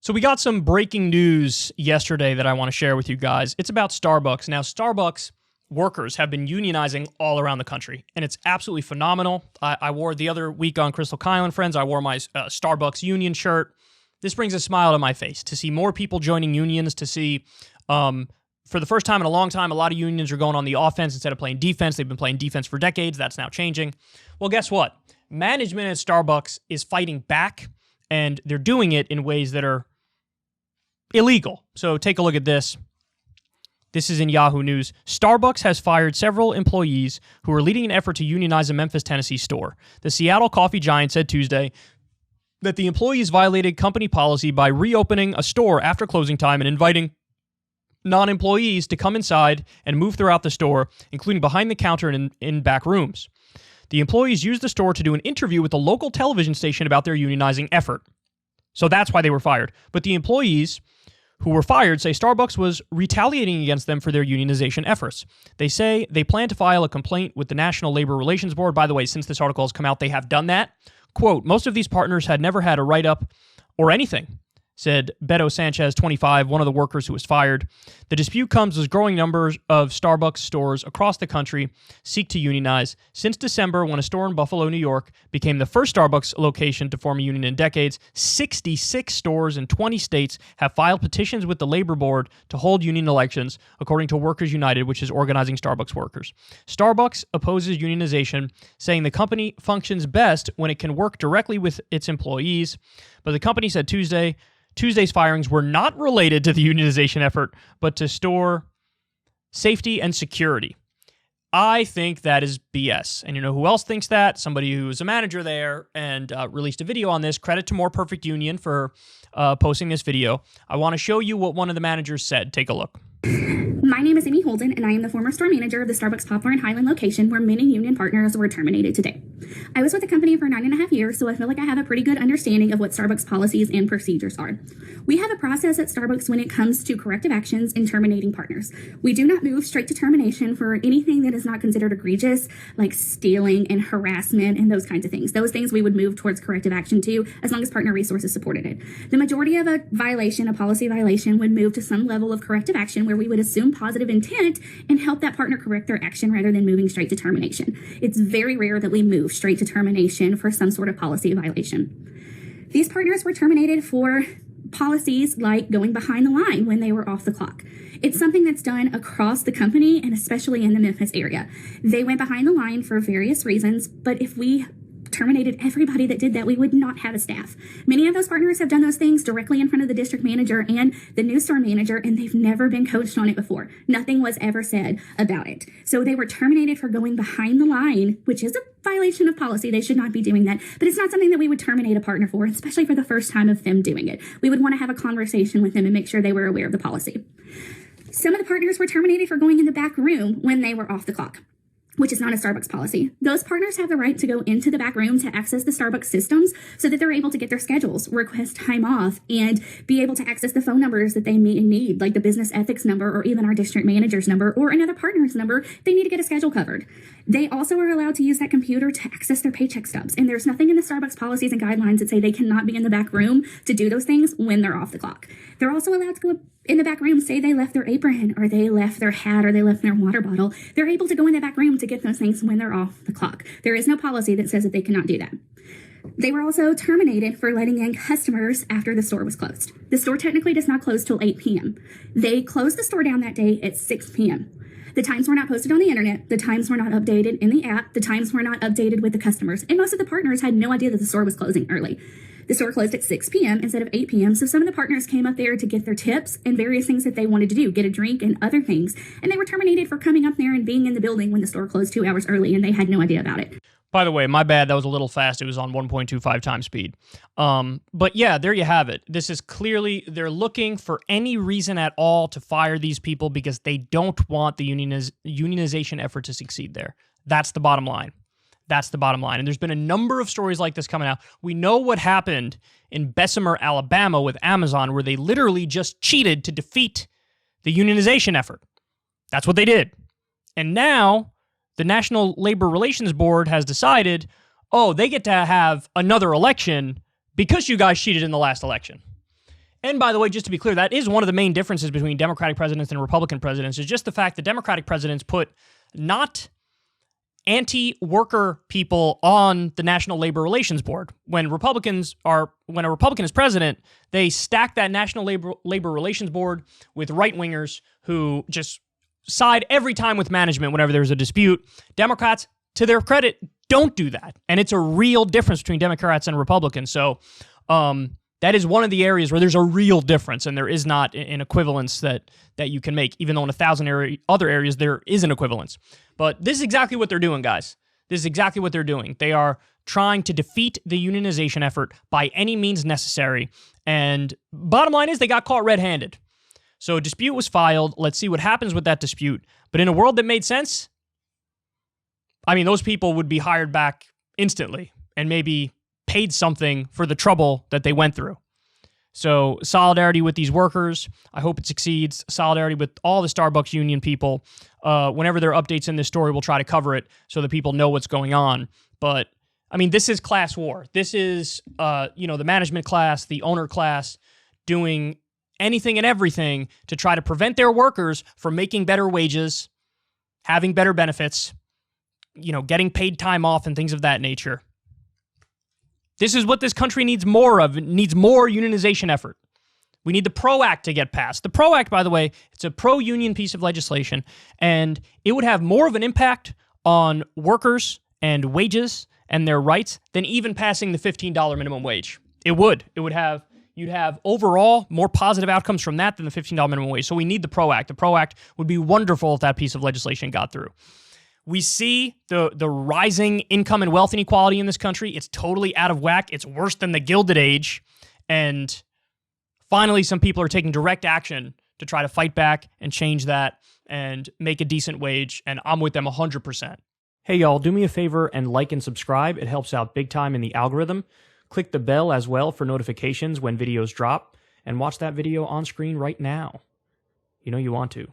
So we got some breaking news yesterday that I want to share with you guys. It's about Starbucks. Now, Starbucks workers have been unionizing all around the country, and it's absolutely phenomenal. I wore the other week on Crystal Kyle and Friends, I wore my Starbucks union shirt. This brings a smile to my face to see more people joining unions, to see, for the first time in a long time, a lot of unions are going on the offense instead of playing defense. They've been playing defense for decades. That's now changing. Well, guess what? Management at Starbucks is fighting back, and they're doing it in ways that are illegal. So take a look at this. This is in Yahoo News. Starbucks has fired several employees who are leading an effort to unionize a Memphis, Tennessee store. The Seattle coffee giant said Tuesday that the employees violated company policy by reopening a store after closing time and inviting non-employees to come inside and move throughout the store, including behind the counter and in back rooms. The employees used the store to do an interview with a local television station about their unionizing effort. So that's why they were fired. But the employees who were fired say Starbucks was retaliating against them for their unionization efforts. They say they plan to file a complaint with the National Labor Relations Board. By the way, since this article has come out, they have done that. Quote, most of these partners had never had a write-up or anything, said Beto Sanchez, 25, one of the workers who was fired. The dispute comes as growing numbers of Starbucks stores across the country seek to unionize. Since December, when a store in Buffalo, New York, became the first Starbucks location to form a union in decades, 66 stores in 20 states have filed petitions with the Labor Board to hold union elections, according to Workers United, which is organizing Starbucks workers. Starbucks opposes unionization, saying the company functions best when it can work directly with its employees. But the company said Tuesday's firings were not related to the unionization effort, but to store safety and security. I think that is BS. And you know who else thinks that? Somebody who was a manager there and released a video on this. Credit to More Perfect Union for posting this video. I want to show you what one of the managers said. Take a look. My name is Amy Holden, and I am the former store manager of the Starbucks Poplar and Highland location where many union partners were terminated today. I was with the company for 9.5 years, so I feel like I have a pretty good understanding of what Starbucks policies and procedures are. We have a process at Starbucks when it comes to corrective actions and terminating partners. We do not move straight to termination for anything that is not considered egregious, like stealing and harassment and those kinds of things. Those things we would move towards corrective action to, as long as partner resources supported it. The majority of a violation, a policy violation, would move to some level of corrective action where we would assume positive intent and help that partner correct their action rather than moving straight to termination. It's very rare that we move straight to termination for some sort of policy violation. These partners were terminated for policies like going behind the line when they were off the clock. It's something that's done across the company and especially in the Memphis area. They went behind the line for various reasons, but if we terminated everybody that did that, we would not have a staff. Many of those partners have done those things directly in front of the district manager and the new store manager, and they've never been coached on it before. Nothing was ever said about it. So they were terminated for going behind the line, which is a violation of policy. They should not be doing that, but it's not something that we would terminate a partner for, especially for the first time of them doing it. We would want to have a conversation with them and make sure they were aware of the policy. Some of the partners were terminated for going in the back room when they were off the clock, which is not a Starbucks policy. Those partners have the right to go into the back room to access the Starbucks systems so that they're able to get their schedules, request time off, and be able to access the phone numbers that they may need, like the business ethics number or even our district manager's number or another partner's number. They need to get a schedule covered. They also are allowed to use that computer to access their paycheck stubs. And there's nothing in the Starbucks policies and guidelines that say they cannot be in the back room to do those things when they're off the clock. They're also allowed to go in the back room, say they left their apron or they left their hat or they left their water bottle. They're able to go in the back room to get those things when they're off the clock. There is no policy that says that they cannot do that. They were also terminated for letting in customers after the store was closed. The store technically does not close till 8 p.m. They closed the store down that day at 6 p.m. The times were not posted on the internet. The times were not updated in the app. The times were not updated with the customers. And most of the partners had no idea that the store was closing early. The store closed at 6 p.m. instead of 8 p.m. So some of the partners came up there to get their tips and various things that they wanted to do, get a drink and other things. And they were terminated for coming up there and being in the building when the store closed 2 hours early and they had no idea about it. By the way, my bad. That was a little fast. It was on 1.25 times speed. But yeah, there you have it. This is clearly, they're looking for any reason at all to fire these people because they don't want the unionization effort to succeed there. That's the bottom line. That's the bottom line. And there's been a number of stories like this coming out. We know what happened in Bessemer, Alabama with Amazon, where they literally just cheated to defeat the unionization effort. That's what they did. And now the National Labor Relations Board has decided, oh, they get to have another election because you guys cheated in the last election. And by the way, just to be clear, that is one of the main differences between Democratic presidents and Republican presidents, is just the fact that Democratic presidents put not anti-worker people on the National Labor Relations Board. When a Republican is president, they stack that National Labor Relations Board with right-wingers who just side every time with management whenever there's a dispute. Democrats, to their credit, don't do that. And it's a real difference between Democrats and Republicans. So that is one of the areas where there's a real difference, and there is not an equivalence that you can make, even though in 1,000 other areas there is an equivalence. But this is exactly what they're doing, guys. This is exactly what they're doing. They are trying to defeat the unionization effort by any means necessary. And bottom line is they got caught red-handed. So a dispute was filed. Let's see what happens with that dispute. But in a world that made sense, I mean, those people would be hired back instantly and maybe paid something for the trouble that they went through. So solidarity with these workers. I hope it succeeds. Solidarity with all the Starbucks union people. Whenever there are updates in this story, we'll try to cover it so that people know what's going on. But, I mean, this is class war. This is, the management class, the owner class, doing anything and everything to try to prevent their workers from making better wages, having better benefits, getting paid time off and things of that nature. This is what this country needs more of. It needs more unionization effort. We need the PRO Act to get passed. The PRO Act, by the way, it's a pro-union piece of legislation, and it would have more of an impact on workers and wages and their rights than even passing the $15 minimum wage. It would. You'd have overall more positive outcomes from that than the $15 minimum wage. So we need the PRO Act. The PRO Act would be wonderful if that piece of legislation got through. We see the rising income and wealth inequality in this country. It's totally out of whack. It's worse than the Gilded Age. And finally, some people are taking direct action to try to fight back and change that and make a decent wage. And I'm with them 100%. Hey, y'all, do me a favor and like and subscribe. It helps out big time in the algorithm. Click the bell as well for notifications when videos drop. And watch that video on screen right now. You know you want to.